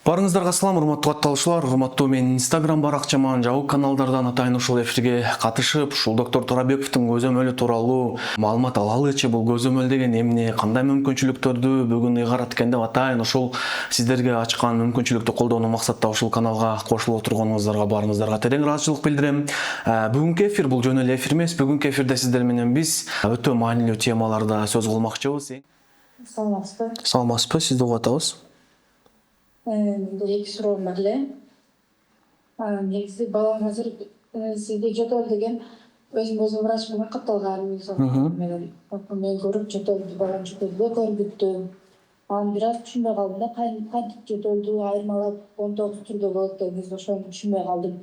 Барыңыздарга салам, урматтуу катталуучулар, урматтуу менин Instagram баракчаман жабык каналдардан атайын ушул эфирге катышып, ушул доктор Турабековдун көзөмөлү тууралуу маалымат алалычы. Бул көзөмөл деген эмне, кандай мүмкүнчүлүктөрдү бүгүн ыйгарат экен деп атайын ушул сиздерге ачкан мүмкүнчүлүктү колдонуу максатта ушул каналга кошулуп отурганыңыздарга барыңыздарга терең ыраазычылык билдирем. Бүгүнкү эфир бул жөн эле эфир эмес. Бүгүнкү эфирде сиздер менен биз өтө маанилүү темаларда сөз кылмакчыбыз. Саламатсызбы? Саламатсызбы, сизди угуп атабыз. Эки суроом бар эле. Негизи балам азыр сизде жөтөл деген өзүм врач менен катталган. Мен көрүп жөтөлдү, балам жөтөлдү көрбүттү. Анан бир аз түшүнбөй калдым да, кантип жөтөлдү айырмалап 19 түрдө болот дедиңиз, ошону түшүнбөй калдым.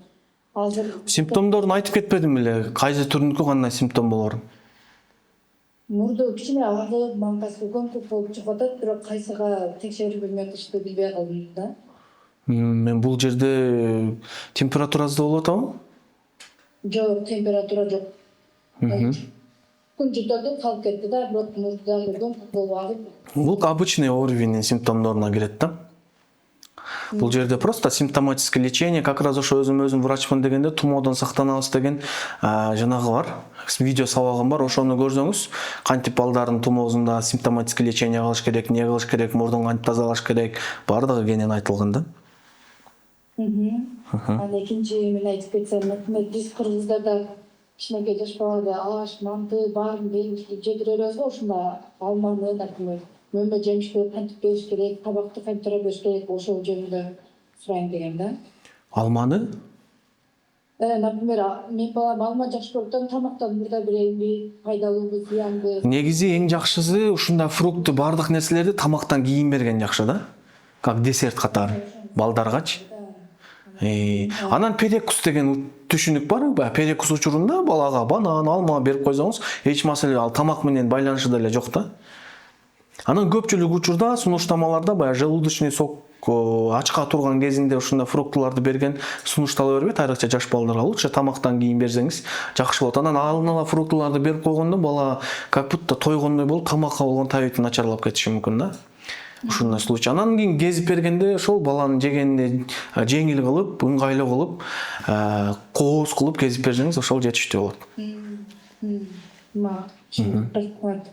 Азыр Симптомдорун айтып кетпедим беле, кайсы түрүнүкү кандай симптом болорун? мурда кичине агылып, маңгасы көмкөк болуп чыгып атат, бирок кайсыга текшерүүгө өтүштү билбей калдым да. Мен бул жерде температурасы болуп атабы? Жок, температура жок. Күн жөтөлдү, калып кетти да, бирок мурдагы көмкөк болуп агып. Бул обычный ОРВИнин симптомдоруна кирет да. Бул жерде просто симптоматическое лечение, как раз ошо өзүм врачмын дегенде тумоодон сактанабыз деген жанагы бар. Видео сабагым бар, ошону көрсөңүз, кантип балдардын тумоосунда симптоматическое лечение кылыш керек, эмне кылыш керек, мурдун кантип тазалаш керек, баардыгы кенен айтылган да. Анан экинчи мен айтып кетсем, биз кыргыздарда кичинекей жаш балада аш, манты баарын жедире беребиз го, ушунда алманы, например, мөмө жемиштерди кантип бериш керек, табакты кантип бериш керек, ошол жөнүндө сурайын деген да. Алманы? Например, мен балам алма жакшы көрөт да, тамактан мурда берейинби, пайдалуубу, зыянбы? Негизи эң жакшысы ушундай фрукты, баардык нерселерди тамактан кийин берген жакшы да. Как десерт катары балдаргачы. Анан перекус деген түшүнүк бар. Перекус учурунда балага банан, алма берип койсоңуз, эч маселе, ал тамак менен байланышы деле жок да. Анан көпчүлүк учурда сунуштамаларда баягы желудочный сок ачка турган кезинде ушундай фруктуларды берген сунуштала бербейт, айрыкча жаш балдарга. Лучше тамактан кийин берсеңиз жакшы болот. Анан алдын ала фруктуларды берип койгондо бала как будто тойгондой болуп, тамакка болгон табити начарлап кетиши мүмкүн да. Ушундай случай. Анан кийин кезип бергенде ошол баланын жегенине жеңил кылып, ыңгайлуу кылып, кооз кылып кезип берсеңиз ошол жетиштүү болот. Рахмат.